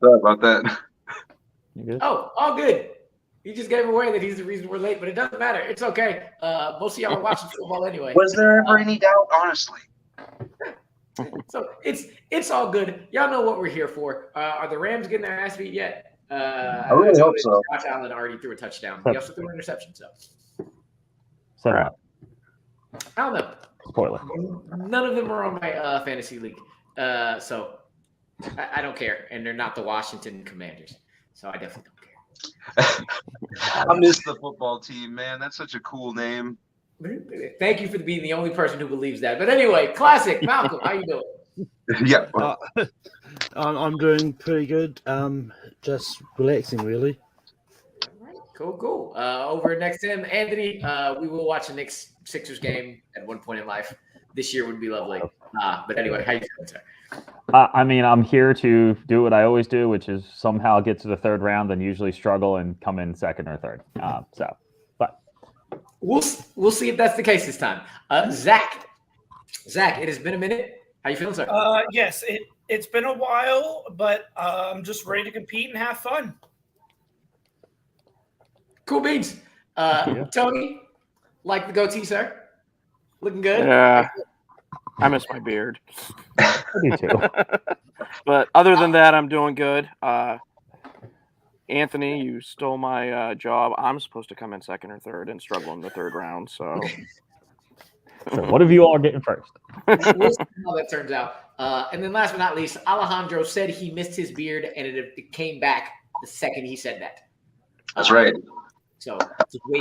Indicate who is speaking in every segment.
Speaker 1: Sorry about that.
Speaker 2: You good?
Speaker 3: Oh, all good. He just gave away that he's the reason we're late, but it doesn't matter. It's okay. Most of y'all are watching football anyway.
Speaker 1: Was there ever any doubt? Honestly.
Speaker 3: So it's all good. Y'all know what we're here for. Are the Rams getting their ass beat yet?
Speaker 1: I really hope so.
Speaker 3: Josh Allen already threw a touchdown. He also threw an interception. So
Speaker 2: 7 up.
Speaker 3: I don't know.
Speaker 2: Spoiler.
Speaker 3: None of them are on my fantasy league, so I don't care. And they're not the Washington Commanders, so I definitely don't care.
Speaker 1: I miss the football team, man. That's such a cool name.
Speaker 3: Thank you for being the only person who believes that. But anyway, classic. Malcolm, how you doing?
Speaker 1: Yeah.
Speaker 4: I'm doing pretty good. Just relaxing, really.
Speaker 3: All right, cool. Over next to him, Anthony. We will watch the Knicks Sixers game at one point in life. This year would be lovely. But anyway, how you doing, sir?
Speaker 2: I mean, I'm here to do what I always do, which is somehow get to the third round and usually struggle and come in second or third. But
Speaker 3: we'll see if that's the case this time. Zach, it has been a minute. How you feeling, sir?
Speaker 5: Yes, it's been a while, but I'm just ready to compete and have fun.
Speaker 3: Cool beans. Tony, like the goatee, sir? Looking good?
Speaker 6: Yeah. I miss my beard.
Speaker 2: me too.
Speaker 6: But other than that, I'm doing good. Anthony, you stole my job. I'm supposed to come in second or third and struggle in the third round. So,
Speaker 2: what if you all are getting first?
Speaker 3: We'll see how that turns out. And then last but not least, Alejandro said he missed his beard, and it came back the second he said that.
Speaker 1: That's right.
Speaker 3: So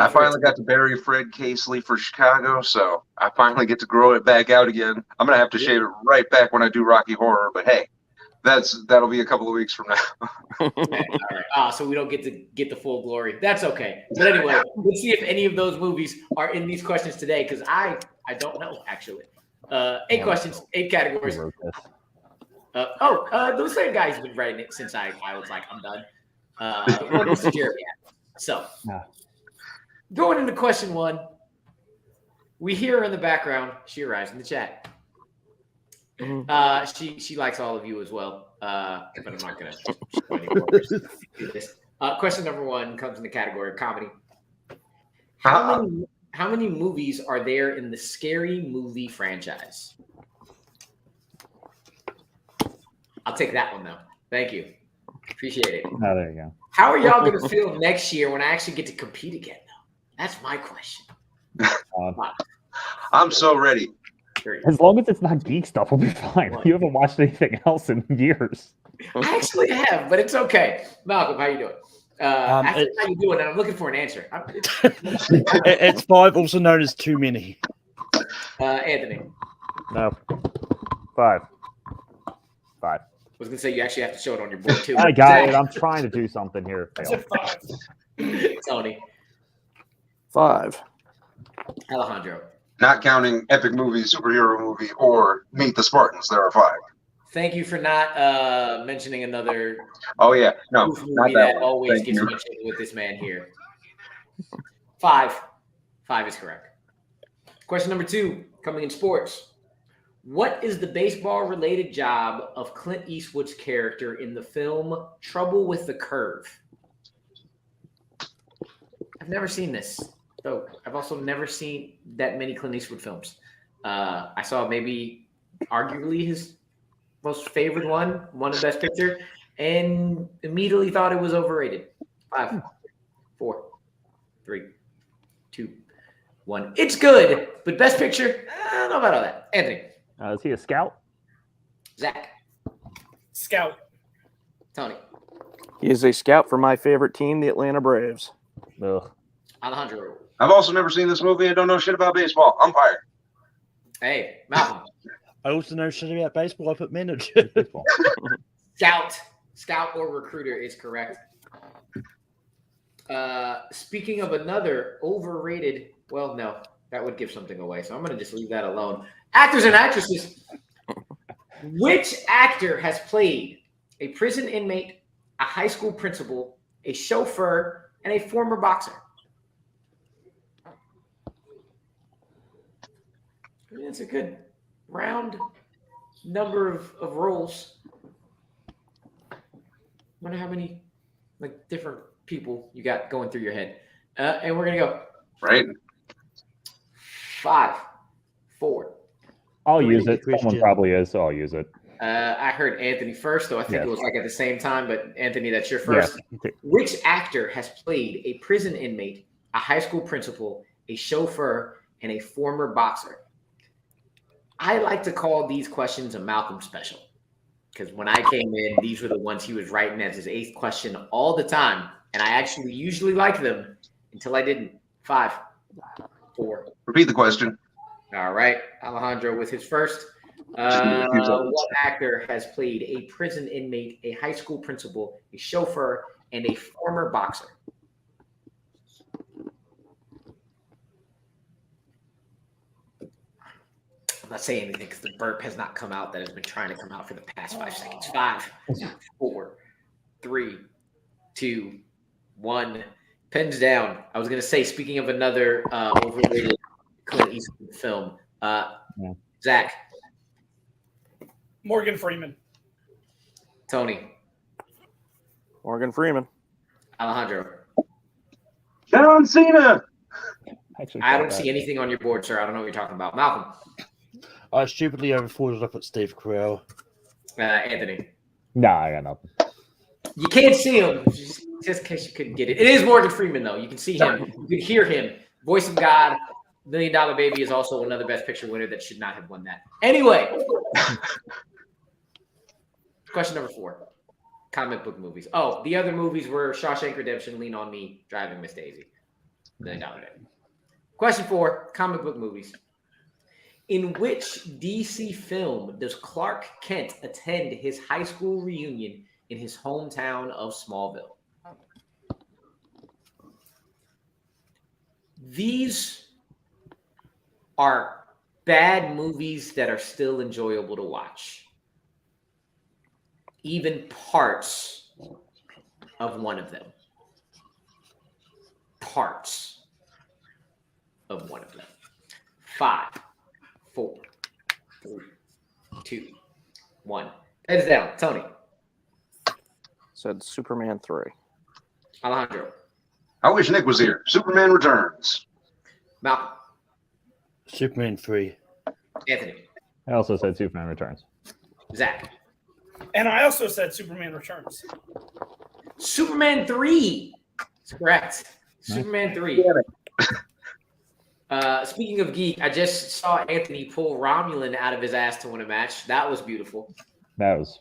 Speaker 1: I finally got to bury Fred Casely for Chicago, so I finally get to grow it back out again. I'm gonna have to shave it right back when I do Rocky Horror, but hey, that'll be a couple of weeks from now.
Speaker 3: Okay, all right. So we don't get to get the full glory. That's okay. But anyway, let's see if any of those movies are in these questions today, because I don't know actually. 8 questions, 8 categories. The same guy's been writing it since I was like, I'm done. This is Jeremy. So, going into question 1, we hear her in the background. She arrives in the chat. She likes all of you as well, but I'm not going to show any more do this. Question number 1 comes in the category of comedy. How many movies are there in the Scary Movie franchise? I'll take that one, though. Thank you. Appreciate it.
Speaker 2: Oh, there you go.
Speaker 3: How are y'all going to feel next year when I actually get to compete again, though? That's my question.
Speaker 1: I'm so ready.
Speaker 2: As long as it's not geek stuff, we'll be fine. You haven't watched anything else in years.
Speaker 3: I actually have, but it's okay. Malcolm, how you doing? Ask me how you doing, and I'm looking for an answer.
Speaker 4: It's 5, also known as too many.
Speaker 3: Anthony.
Speaker 2: No. 5.
Speaker 3: I was going to say you actually have to show it on your board, too.
Speaker 2: I got it. I'm trying to do something here.
Speaker 5: I said 5.
Speaker 3: Tony.
Speaker 6: 5.
Speaker 3: Alejandro.
Speaker 1: Not counting epic movie, superhero movie, or Meet the Spartans, there are 5.
Speaker 3: Thank you for not mentioning another
Speaker 1: Oh yeah, no,
Speaker 3: movie
Speaker 1: not
Speaker 3: that
Speaker 1: that
Speaker 3: always
Speaker 1: Thank
Speaker 3: gets
Speaker 1: you.
Speaker 3: mentioned with this man here. 5. 5 is correct. Question number 2, coming in sports. What is the baseball-related job of Clint Eastwood's character in the film Trouble with the Curve? I've never seen this. So I've also never seen that many Clint Eastwood films. I saw maybe arguably his most favorite one won the Best Picture, and immediately thought it was overrated. 5, 4, 3, 2, 1. It's good, but Best Picture, I don't know about all that. Anthony.
Speaker 2: Is he a scout?
Speaker 3: Zach.
Speaker 5: Scout.
Speaker 3: Tony.
Speaker 6: He is a scout for my favorite team, the Atlanta Braves.
Speaker 2: Ugh.
Speaker 3: Alejandro.
Speaker 1: I've also never seen this movie and don't know shit about baseball. Umpire.
Speaker 3: Hey, Malcolm.
Speaker 4: I also know shit about baseball. I put manager.
Speaker 3: Scout or recruiter is correct. Speaking of another overrated, well, no, that would give something away. So I'm going to just leave that alone. Actors and actresses. Which actor has played a prison inmate, a high school principal, a chauffeur, and a former boxer? I mean, that's a good round number of roles. Wonder how many like different people you got going through your head. And we're gonna go
Speaker 1: Right?
Speaker 3: 5, 4.
Speaker 2: I'll use it.
Speaker 4: Christian.
Speaker 2: Someone probably is, so I'll use it.
Speaker 3: I heard Anthony first, though I think
Speaker 2: Yes.
Speaker 3: it was like at the same time. But Anthony, that's your first.
Speaker 2: Yeah.
Speaker 3: Which actor has played a prison inmate, a high school principal, a chauffeur, and a former boxer? I like to call these questions a Malcolm special because when I came in, these were the ones he was writing as his 8th question all the time, and I actually usually liked them until I didn't. 5, 4.
Speaker 1: Repeat the question.
Speaker 3: All right, Alejandro with his first.
Speaker 1: Just need a few seconds.
Speaker 3: What actor has played a prison inmate, a high school principal, a chauffeur, and a former boxer? I'm not saying anything because the burp has not come out that has been trying to come out for the past 5 seconds. 5, 4, 3, 2, 1. Pens down. I was going to say, speaking of another overrated Clint Eastwood film, Zach.
Speaker 5: Morgan Freeman.
Speaker 3: Tony.
Speaker 6: Morgan Freeman.
Speaker 3: Alejandro.
Speaker 1: John Cena.
Speaker 2: Actually,
Speaker 3: I don't see anything on your board, sir. I don't know what you're talking about. Malcolm.
Speaker 4: I stupidly overfolded up at Steve Carell.
Speaker 3: Anthony.
Speaker 2: Nah, I got nothing.
Speaker 3: You can't see him, just in case you couldn't get it. It is Morgan Freeman, though. You can see him. You can hear him. Voice of God. $1 Million Baby is also another Best Picture winner that should not have won that. Anyway. Question number 4. Comic book movies. Oh, the other movies were Shawshank Redemption, Lean on Me, Driving Miss Daisy. $1 Million Baby. Question 4. Comic book movies. In which DC film does Clark Kent attend his high school reunion in his hometown of Smallville? These are bad movies that are still enjoyable to watch. Even parts of one of them. Parts of one of them. 5, 4, 3, 2, 1. Heads down. Tony.
Speaker 6: Said Superman 3.
Speaker 3: Alejandro.
Speaker 1: I wish Nick was here. Superman Returns.
Speaker 3: Malcolm.
Speaker 4: Superman 3.
Speaker 3: Anthony.
Speaker 2: I also said Superman Returns.
Speaker 3: Zach.
Speaker 5: And I also said Superman Returns.
Speaker 3: Superman 3. That's correct. Superman 3. Speaking of Geek, I just saw Anthony pull Romulan out of his ass to win a match. That was beautiful.
Speaker 2: That was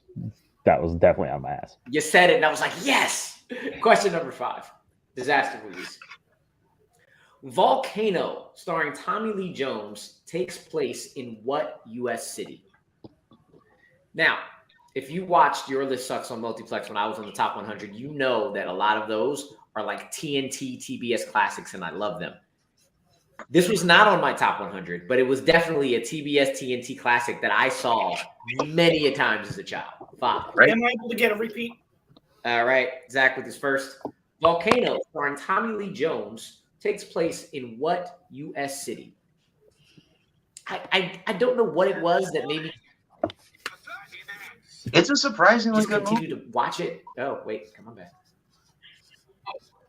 Speaker 2: definitely on my ass.
Speaker 3: You said it, and I was like, yes. Question number 5. Disaster movies. Volcano, starring Tommy Lee Jones, takes place in what U.S. city? Now, if you watched Your List Sucks on Multiplex when I was on the top 100, you know that a lot of those are like TNT, TBS classics, and I love them. This was not on my top 100, but it was definitely a TBS, TNT classic that I saw many a times as a child. 5.
Speaker 1: Right.
Speaker 5: Am I able to get a repeat?
Speaker 3: All right, Zach with his first. Volcano, starring Tommy Lee Jones, takes place in what U.S. city? I don't know what it was that made me
Speaker 1: It's a surprisingly
Speaker 3: just
Speaker 1: good movie.
Speaker 3: continue to watch it. Oh, wait, come on back.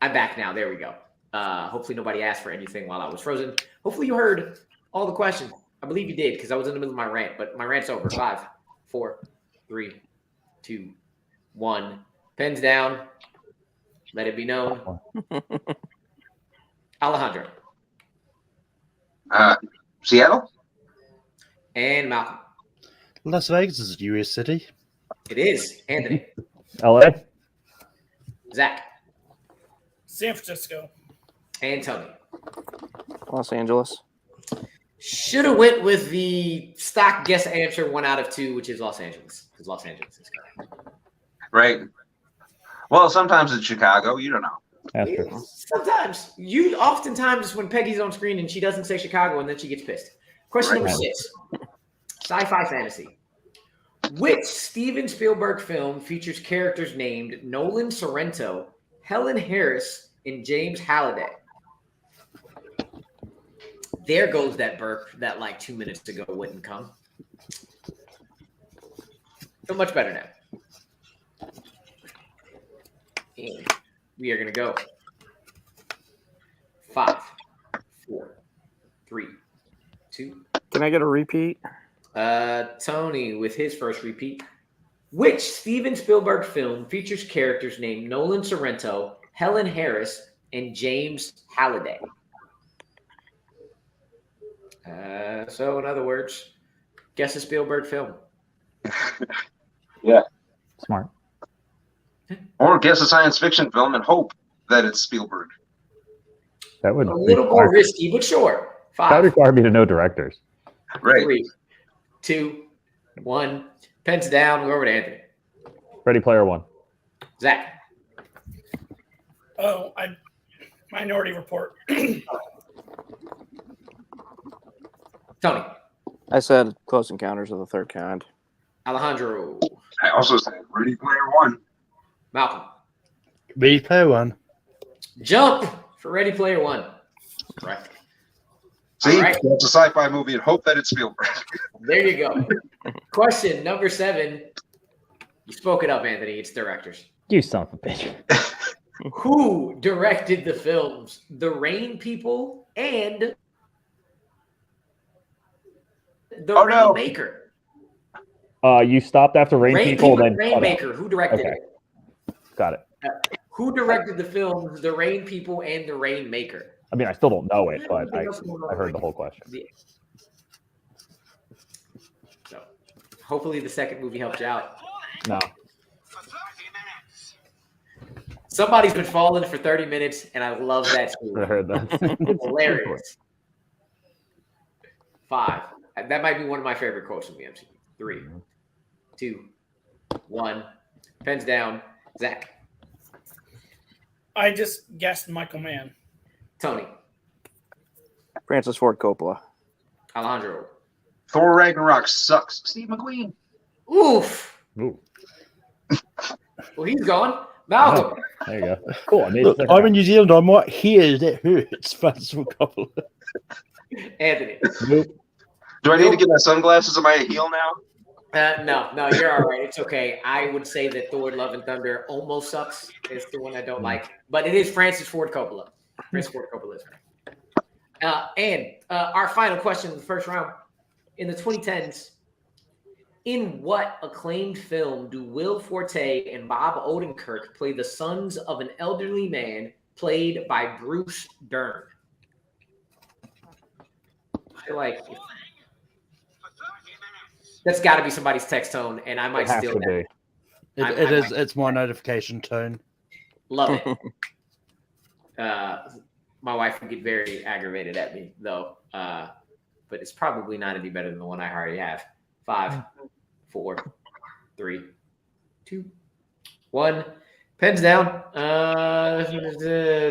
Speaker 3: I'm back now. There we go. Hopefully nobody asked for anything while I was frozen. Hopefully you heard all the questions. I believe you did because I was in the middle of my rant, but my rant's over. 5, 4, 3, 2, 1. Pens down. Let it be known. Alejandro.
Speaker 1: Seattle?
Speaker 3: And Malcolm.
Speaker 4: Las Vegas is a US city.
Speaker 3: It is. Anthony.
Speaker 2: LA?
Speaker 3: Zach.
Speaker 5: San Francisco.
Speaker 3: And Tony.
Speaker 6: Los Angeles.
Speaker 3: Should have went with the stock guess answer 1 out of 2, which is Los Angeles. Because Los Angeles is correct.
Speaker 1: Right. Well, sometimes it's Chicago. You don't know.
Speaker 2: That's true.
Speaker 3: Sometimes. Oftentimes when Peggy's on screen and she doesn't say Chicago and then she gets pissed. Question number 6. Sci-fi fantasy. Which Steven Spielberg film features characters named Nolan Sorrento, Helen Harris, and James Halliday? There goes that burp that like 2 minutes ago wouldn't come. Feel much better now. And we are going to go 5, 4, 3, 2.
Speaker 6: Can I get a repeat?
Speaker 3: Tony with his first repeat. Which Steven Spielberg film features characters named Nolan Sorrento, Helen Harris, and James Halliday? So, in other words, guess a Spielberg film.
Speaker 1: Yeah.
Speaker 2: Smart.
Speaker 1: Or guess a science fiction film and hope that it's Spielberg.
Speaker 2: That would
Speaker 3: A little more
Speaker 2: require,
Speaker 3: risky, but sure.
Speaker 2: that would
Speaker 3: 5,
Speaker 2: require me to know directors.
Speaker 1: Right.
Speaker 3: 3, 2, 1. Pens down. We're over to Anthony.
Speaker 2: Ready Player One.
Speaker 3: Zach.
Speaker 5: Oh, Minority Report.
Speaker 3: Tony.
Speaker 6: I said Close Encounters of the Third Kind.
Speaker 3: Alejandro.
Speaker 1: I also said Ready Player One.
Speaker 3: Malcolm.
Speaker 4: Ready Player One.
Speaker 3: Jump for Ready Player One. Right.
Speaker 1: See,
Speaker 3: All right.
Speaker 1: that's a sci-fi movie and hope that it's Spielberg.
Speaker 3: There you go. Question number 7. You spoke it up, Anthony. It's directors.
Speaker 2: You son of a bitch.
Speaker 3: Who directed the films The Rain People and The Rainmaker?
Speaker 2: You stopped after Rain People, then
Speaker 3: Rainmaker. Who directed
Speaker 2: Okay.
Speaker 3: it?
Speaker 2: Got it.
Speaker 3: Who directed the films The Rain People and The Rainmaker?
Speaker 2: I mean, I still don't know it, but I heard the whole question.
Speaker 3: Yeah. So, hopefully the second movie helped you out.
Speaker 2: No.
Speaker 3: Somebody's been falling for 30 minutes, and I love that too.
Speaker 2: I heard that.
Speaker 3: It's hilarious. 5. That might be one of my favorite quotes from the MCU. 3, 2, 1. Pens down. Zach.
Speaker 5: I just guessed Michael Mann.
Speaker 3: Tony.
Speaker 6: Francis Ford Coppola.
Speaker 3: Alejandro.
Speaker 1: Thor Ragnarok sucks. Steve McQueen.
Speaker 3: Oof.
Speaker 2: Ooh.
Speaker 3: Well, he's gone. Malcolm.
Speaker 2: Oh, there you go. Cool. I made
Speaker 4: Look,
Speaker 2: it.
Speaker 4: I'm in New Zealand. I'm right here. That hurts. Francis Ford Coppola.
Speaker 3: Anthony.
Speaker 2: Nope.
Speaker 1: Do I need to get my sunglasses? Am I a heel now?
Speaker 3: No, you're all right. It's okay. I would say that Thor: Love and Thunder almost sucks. It's the one I don't like, but it is Francis Ford Coppola. Francis Ford Coppola is right. And our final question in the first round. In the 2010s, in what acclaimed film do Will Forte and Bob Odenkirk play the sons of an elderly man played by Bruce Dern? I feel like that's got to be somebody's text tone, and I might steal that.
Speaker 4: It's my notification tone.
Speaker 3: Love it. My wife would get very aggravated at me, though. But it's probably not any better than the one I already have. 5, 4, 3, 2, 1. Pens down.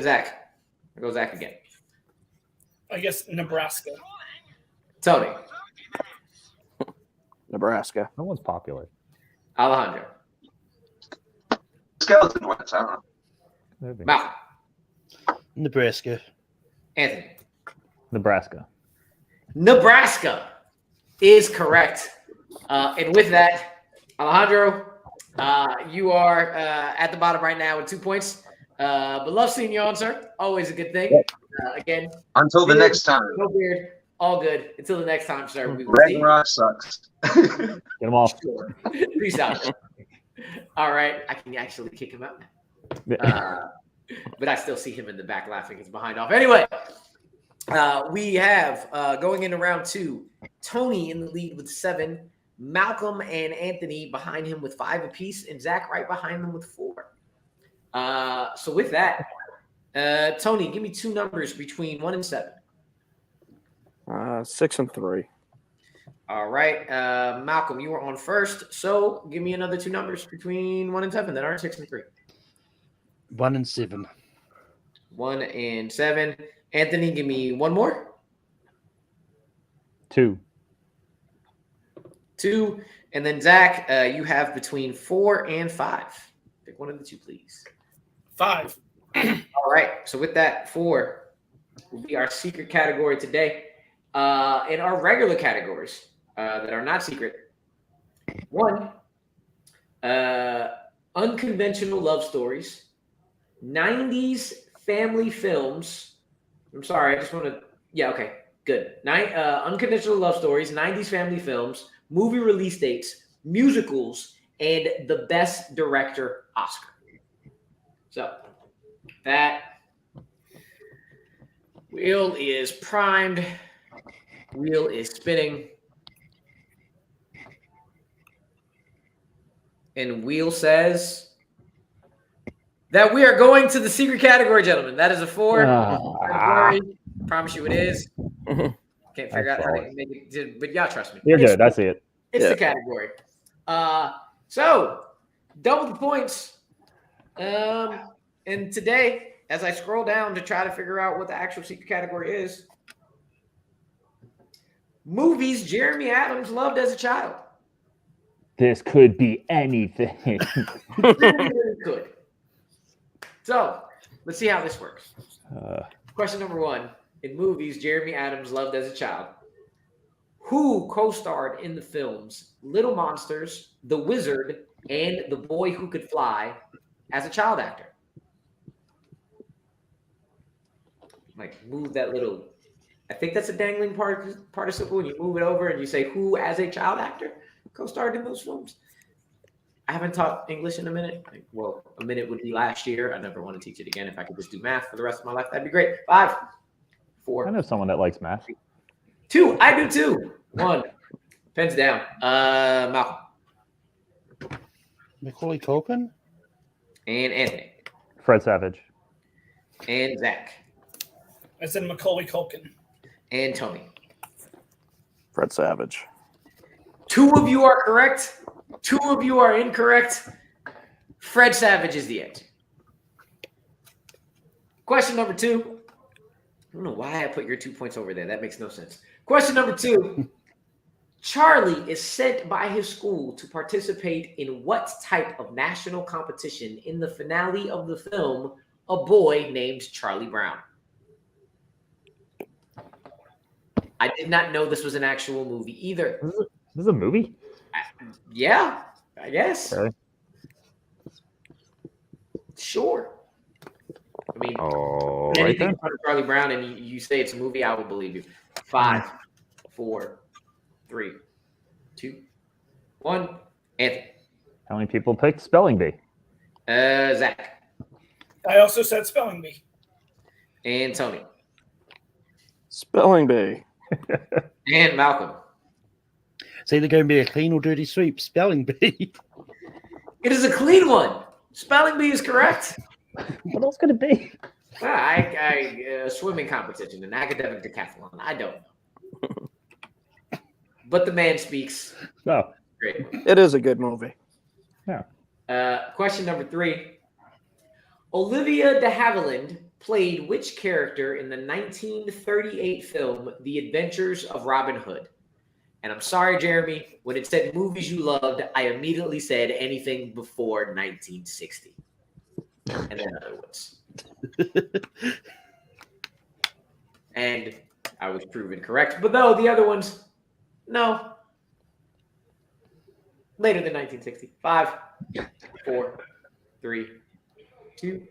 Speaker 3: Zach. I'll go Zach again.
Speaker 5: I guess Nebraska.
Speaker 3: Tony.
Speaker 6: Nebraska.
Speaker 2: No one's popular.
Speaker 3: Alejandro.
Speaker 1: Skeleton West. I don't know.
Speaker 2: Maybe.
Speaker 3: Malcolm.
Speaker 4: Nebraska.
Speaker 3: Anthony.
Speaker 2: Nebraska.
Speaker 3: Nebraska is correct. And with that, Alejandro, you are at the bottom right now with 2 points. But love seeing you on, sir. Always a good thing. Again.
Speaker 1: Until the next time.
Speaker 3: No beard. All good. Until the next time, sir. We will see you.
Speaker 1: Ragnarok sucks.
Speaker 2: Get them off.
Speaker 3: Sure. Peace out. All right. I can actually kick him out now. But I still see him in the back laughing his behind off. Anyway, we have going into round 2, Tony in the lead with 7, Malcolm and Anthony behind him with 5 apiece, and Zach right behind them with 4. So with that, Tony, give me 2 numbers between 1 and 7.
Speaker 6: 6 and 3.
Speaker 3: All right. Malcolm, you were on first. So give me another 2 numbers between 1 and 7 that aren't 6 and 3.
Speaker 4: 1 and 7.
Speaker 3: 1 and 7. Anthony, give me 1 more.
Speaker 2: 2.
Speaker 3: 2. And then Zach, you have between 4 and 5. Pick one of the 2, please.
Speaker 5: 5.
Speaker 3: All right. So with that, 4 will be our secret category today. In our regular categories that are not secret, 1, unconventional love stories. 90s family films. I'm sorry, I just want to. Yeah, okay, good. Unconditional love stories, 90s family films, movie release dates, musicals, and the best director Oscar. So that wheel is primed. Wheel is spinning. And wheel says that we are going to the secret category, gentlemen. That is a 4. Category. Promise you it is. Can't figure out how to make it, but y'all trust me.
Speaker 2: You're good. I see it.
Speaker 3: It's the category. So double the points. And today, as I scroll down to try to figure out what the actual secret category is, movies Jeremy Adams loved as a child.
Speaker 2: This could be anything.
Speaker 3: It could. So let's see how this works. Question number 1. In movies Jeremy Adams loved as a child, who co-starred in the films Little Monsters, The Wizard, and The Boy Who Could Fly as a child actor? Like, move that little, I think that's a dangling participle, and you move it over and you say who as a child actor co-starred in those films. I haven't taught English in a minute. Well, a minute would be last year. I never want to teach it again. If I could just do math for the rest of my life, that'd be great. 5, 4.
Speaker 2: I know someone that likes math.
Speaker 3: 2. I do too. 1. Pens down. Malcolm.
Speaker 4: Macaulay Culkin?
Speaker 3: And Anthony.
Speaker 2: Fred Savage.
Speaker 3: And Zach.
Speaker 5: I said Macaulay Culkin.
Speaker 3: And Tony.
Speaker 6: Fred Savage.
Speaker 3: 2 of you are correct. 2 of you are incorrect. Fred Savage is the answer. Question number 2. I don't know why I put your 2 points over there. That makes no sense. Question number 2. Charlie is sent by his school to participate in what type of national competition in the finale of the film A Boy Named Charlie Brown? I did not know this was an actual movie either.
Speaker 2: This is a movie?
Speaker 3: Yeah, I guess.
Speaker 2: Okay.
Speaker 3: Sure. I mean,
Speaker 2: Oh, right
Speaker 3: anything
Speaker 2: then.
Speaker 3: about Charlie Brown and you say it's a movie, I will believe you. 5, 4, 3, 2, 1. Anthony.
Speaker 2: How many people picked Spelling Bee?
Speaker 3: Zach.
Speaker 5: I also said spelling bee.
Speaker 3: And Tony.
Speaker 6: Spelling Bee.
Speaker 3: And Malcolm.
Speaker 4: It's either going to be a clean or dirty sweep. Spelling bee.
Speaker 3: It is a clean one. Spelling bee is correct.
Speaker 2: What else could it be?
Speaker 3: Swimming competition, an academic decathlon. I don't know. But the man speaks.
Speaker 2: No.
Speaker 3: Great.
Speaker 6: It is a good movie.
Speaker 3: Question number 3. Olivia de Havilland played which character in the 1938 film The Adventures of Robin Hood? And I'm sorry, Jeremy, when it said movies you loved, I immediately said anything before 1960. And then other ones. And I was proven correct. But no, the other ones, no. Later than 1960. 5, 4, 3, 2,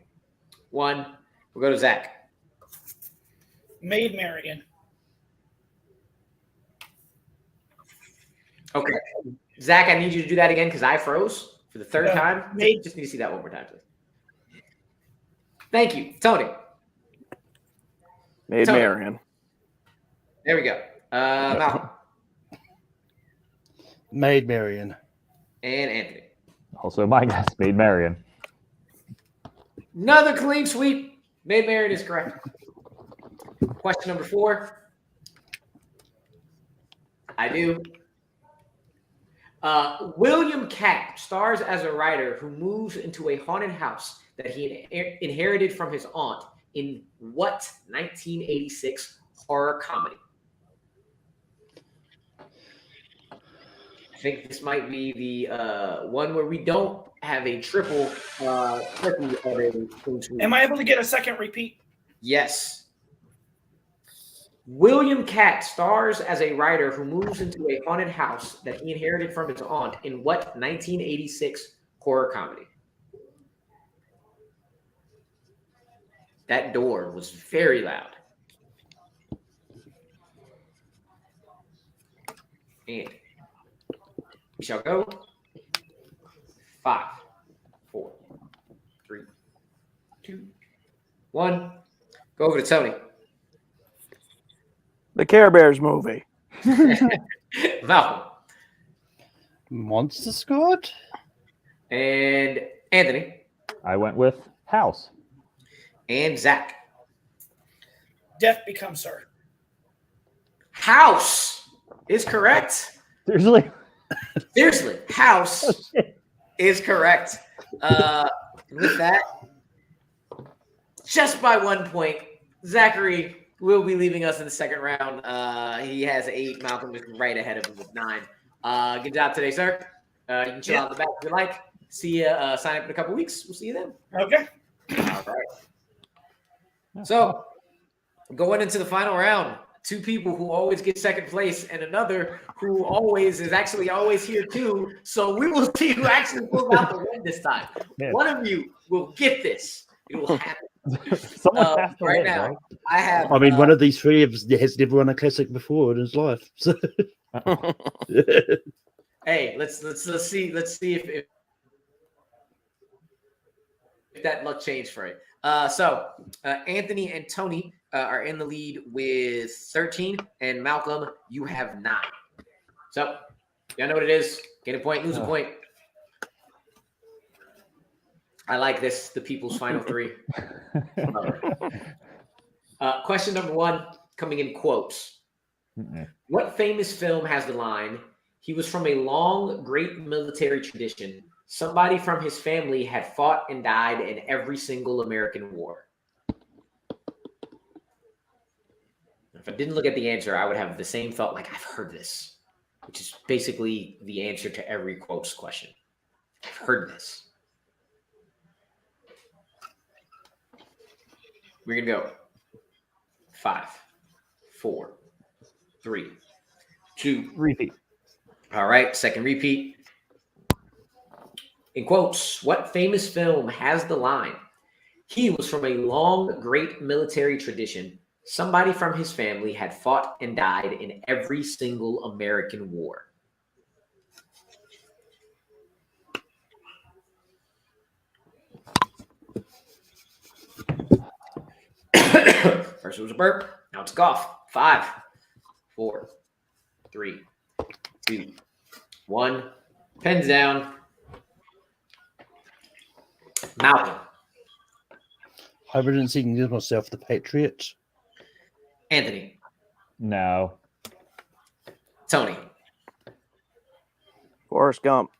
Speaker 3: 1. We'll go to Zach.
Speaker 5: Maid Marian.
Speaker 3: Okay. Zach, I need you to do that again because I froze for the third time.
Speaker 5: Maid.
Speaker 3: Just need to see that one more time, please. Thank you. Tony.
Speaker 6: Maid
Speaker 3: Tony.
Speaker 6: Marian.
Speaker 3: There we go. Malcolm.
Speaker 4: Maid Marian.
Speaker 3: And Anthony.
Speaker 2: Also, my guess, Maid Marian.
Speaker 3: Another clean sweep. Maid Marian is correct. Question number 4. I do. William Capp stars as a writer who moves into a haunted house that he inherited from his aunt in what 1986 horror comedy? I think this might be the one where we don't have a triple turkey of a.
Speaker 5: Am I able to get a second repeat?
Speaker 3: Yes. William Catt stars as a writer who moves into a haunted house that he inherited from his aunt in what 1986 horror comedy? That door was very loud. And we shall go 5, 4, 3, 2, 1. Go over to Tony.
Speaker 6: The Care Bears movie.
Speaker 3: Malcolm.
Speaker 4: Monster Squad?
Speaker 3: And Anthony.
Speaker 2: I went with House.
Speaker 3: And Zach.
Speaker 5: Death Becomes Her.
Speaker 3: House is correct.
Speaker 2: Seriously?
Speaker 3: Seriously, House is correct. With that, just by 1 point, Zachary will be leaving us in the second round. He has 8. Malcolm is right ahead of him with 9. Good job today, sir. You can chill out in the back if you like. See you. Sign up in a couple weeks. We'll see you then.
Speaker 5: Okay.
Speaker 3: All right. So, going into the final round, 2 people who always get second place and another who always is actually always here too. So we will see who actually pulls out the win this time.
Speaker 2: Man.
Speaker 3: One of you will get this. It will happen.
Speaker 2: Someone has to
Speaker 3: Right
Speaker 2: win,
Speaker 3: now,
Speaker 2: right?
Speaker 3: I have.
Speaker 4: I mean, one of these three has never won a classic before in his life. So.
Speaker 3: Hey, let's see if that luck changed for it. So Anthony and Tony are in the lead with 13, and Malcolm, you have 9. So y'all know what it is. Get a point, lose a point. I like this. The people's final 3. Question number 1, coming in quotes. What famous film has the line, "He was from a long, great military tradition. Somebody from his family had fought and died in every single American war"? If I didn't look at the answer, I would have the same thought, like, I've heard this, which is basically the answer to every quotes question. I've heard this. We're going to go 5, 4, 3, 2.
Speaker 2: Repeat.
Speaker 3: All right, second repeat. In quotes, what famous film has the line, "He was from a long, great military tradition. Somebody from his family had fought and died in every single American war"? First it was a burp. Now it's a cough. 5, 4, 3, 2, 1. Pens down. Malcolm.
Speaker 4: I didn't see myself the Patriot.
Speaker 3: Anthony.
Speaker 2: No.
Speaker 3: Tony.
Speaker 6: Forrest Gump.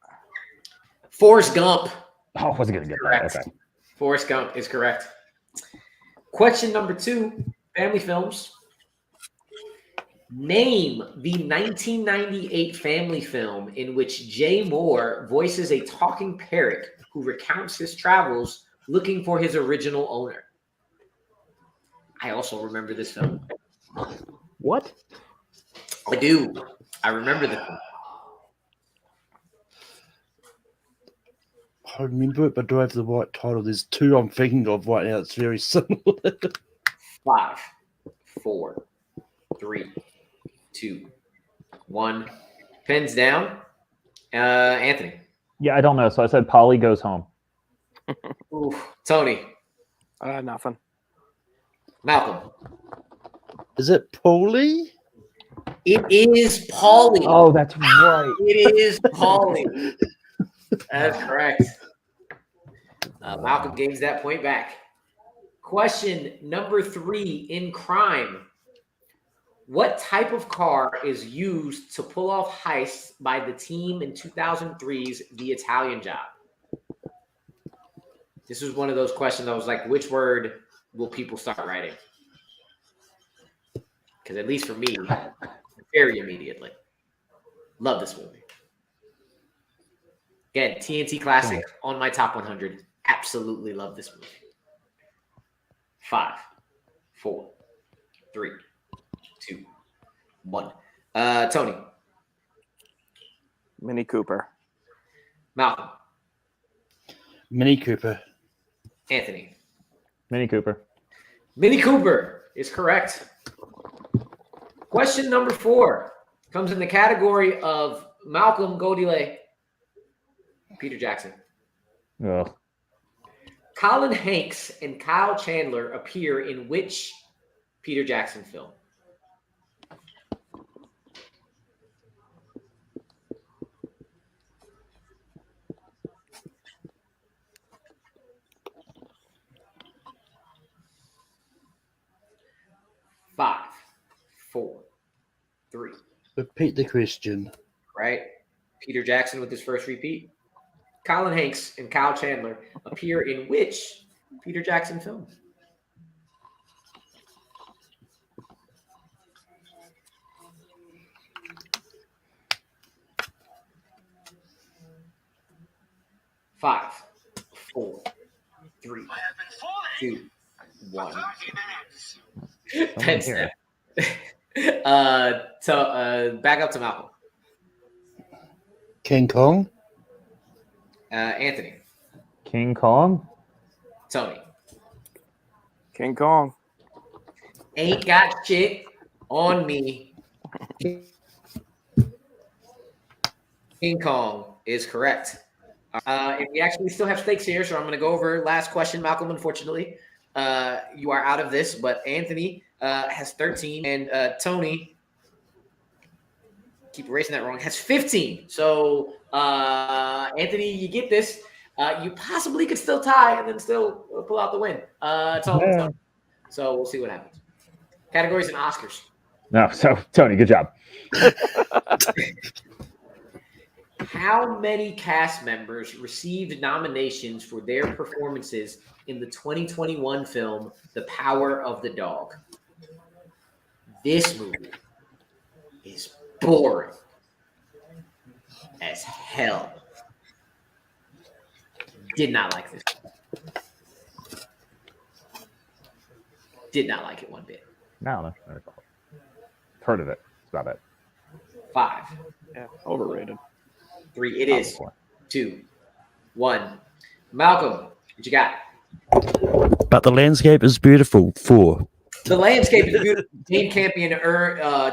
Speaker 3: Forrest Gump.
Speaker 2: Oh, I wasn't going to get
Speaker 3: Correct.
Speaker 2: that. Okay.
Speaker 3: Forrest Gump is correct. Question number 2, family films. Name the 1998 family film in which Jay Moore voices a talking parrot who recounts his travels looking for his original owner. I also remember this film.
Speaker 2: What?
Speaker 3: I do. I remember the film.
Speaker 4: I remember it, but do I have the right title? There's 2 I'm thinking of right now. It's very similar.
Speaker 3: 5, 4, 3, 2, 1. Pens down. Anthony.
Speaker 2: Yeah, I don't know. So I said Polly Goes Home.
Speaker 3: Oof. Tony.
Speaker 6: Nothing.
Speaker 3: Malcolm.
Speaker 4: Is it Paulie?
Speaker 3: It is Paulie.
Speaker 2: Oh, that's right.
Speaker 3: It is Paulie. That's correct. Malcolm gains that point back. Question number 3 in crime. What type of car is used to pull off heists by the team in 2003's The Italian Job? This was one of those questions I was like, which word will people start writing? Because at least for me, very immediately. Love this movie. Again, TNT Classic on my top 100. Absolutely love this movie. 5, 4, 3, 2, 1. Tony.
Speaker 6: Mini Cooper.
Speaker 3: Malcolm.
Speaker 4: Mini Cooper.
Speaker 3: Anthony.
Speaker 2: Mini Cooper.
Speaker 3: Mini Cooper is correct. Question number 4 comes in the category of Malcolm Godile, Peter Jackson.
Speaker 2: Ugh.
Speaker 3: Colin Hanks and Kyle Chandler appear in which Peter Jackson film? Five, 4, 3.
Speaker 4: Repeat the question.
Speaker 3: Right? Peter Jackson with his first repeat. Colin Hanks and Kyle Chandler appear in which Peter Jackson film? Five, 4, 3, 2, 1.
Speaker 2: Someone here.
Speaker 3: Back up to Malcolm.
Speaker 4: King Kong.
Speaker 3: Anthony.
Speaker 2: King Kong?
Speaker 3: Tony.
Speaker 6: King Kong.
Speaker 3: Ain't got shit on me. King Kong is correct. And we actually still have stakes here, so I'm going to go over last question, Malcolm. Unfortunately, you are out of this, but Anthony has 13, and Tony, keep erasing that wrong, has 15. So, Anthony, you get this. You possibly could still tie and then still pull out the win. It's all Tony. So we'll see what happens. Categories and Oscars.
Speaker 2: No, so Tony, good job.
Speaker 3: How many cast members received nominations for their performances in the 2021 film The Power of the Dog? This movie is boring as hell. Did not like this. Did not like it one bit.
Speaker 2: No. Heard of it. That's about it.
Speaker 3: 5,
Speaker 6: Yeah, overrated.
Speaker 3: 3. It is 2, 1. Malcolm, what you got?
Speaker 4: But the landscape is beautiful. 4.
Speaker 3: The landscape is beautiful. Jane Campion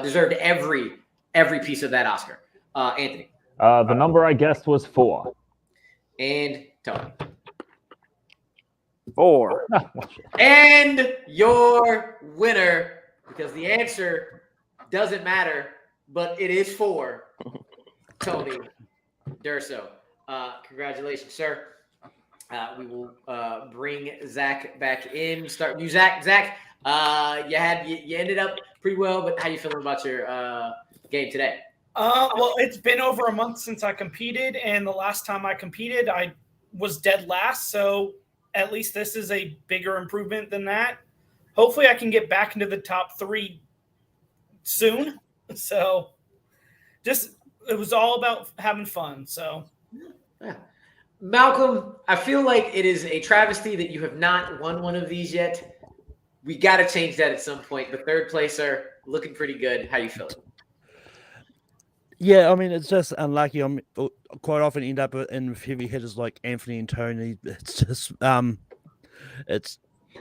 Speaker 3: deserved every piece of that Oscar. Anthony.
Speaker 2: The number I guessed was 4.
Speaker 3: And Tony.
Speaker 6: 4.
Speaker 3: And your winner, because the answer doesn't matter, but it is 4. Tony Durso. Congratulations, sir. We will bring Zach back in. Start you, Zach. Zach, you ended up pretty well, but how you feeling about your game today?
Speaker 5: Well, it's been over a month since I competed, and the last time I competed, I was dead last. So at least this is a bigger improvement than that. Hopefully, I can get back into the top 3 soon. So it was all about having fun. So,
Speaker 3: yeah. Malcolm, I feel like it is a travesty that you have not won one of these yet. We got to change that at some point. But third placer, looking pretty good. How you feeling?
Speaker 4: Yeah, I mean, it's just unlucky. I'm quite often end up in heavy hitters like Anthony and Tony. It's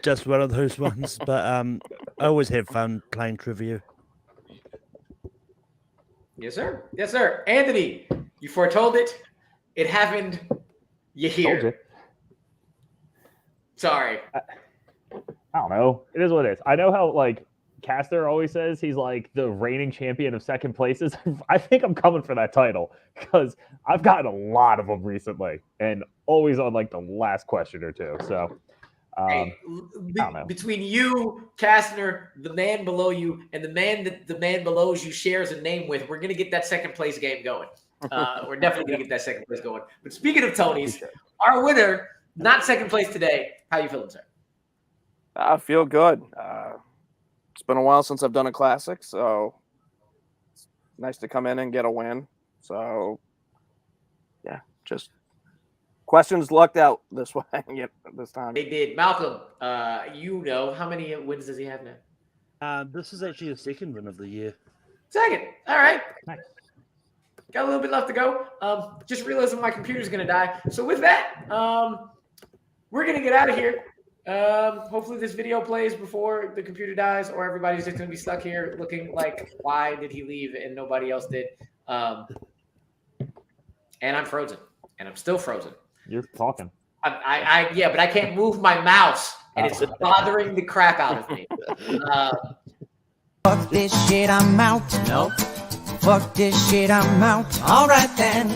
Speaker 4: just one of those ones. But I always have fun playing trivia.
Speaker 3: Yes, sir. Yes, sir. Anthony, you foretold it. It happened. You hear. Sorry.
Speaker 2: I don't know. It is what it is. I know how, like, Caster always says he's like the reigning champion of second places. I think I'm coming for that title because I've gotten a lot of them recently and always on like the last question or two. So
Speaker 3: hey, between you, Kastner, the man below you, and the man that the man below you shares a name with, we're gonna get that second place game going. We're definitely gonna get that second place going. But speaking of Tony's, our winner, not second place today. How you feeling, sir?
Speaker 6: I feel good. It's been a while since I've done a classic, so it's nice to come in and get a win. So, yeah, just questions lucked out this way this time.
Speaker 3: They did. Malcolm, how many wins does he have now?
Speaker 4: This is actually the second win of the year.
Speaker 3: Second. All right.
Speaker 2: Nice.
Speaker 3: Got a little bit left to go. Just realizing my computer's going to die. So with that, we're going to get out of here. Hopefully this video plays before the computer dies, or everybody's just gonna be stuck here looking like, why did he leave and nobody else did? And I'm frozen, and I'm still frozen.
Speaker 2: You're talking.
Speaker 3: Yeah, but I can't move my mouse, and it's bothering the crap out of me.
Speaker 7: Fuck this shit, I'm out. No. Fuck this shit, I'm out. Alright then.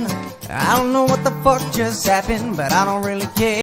Speaker 7: I don't know what the fuck just happened, but I don't really care.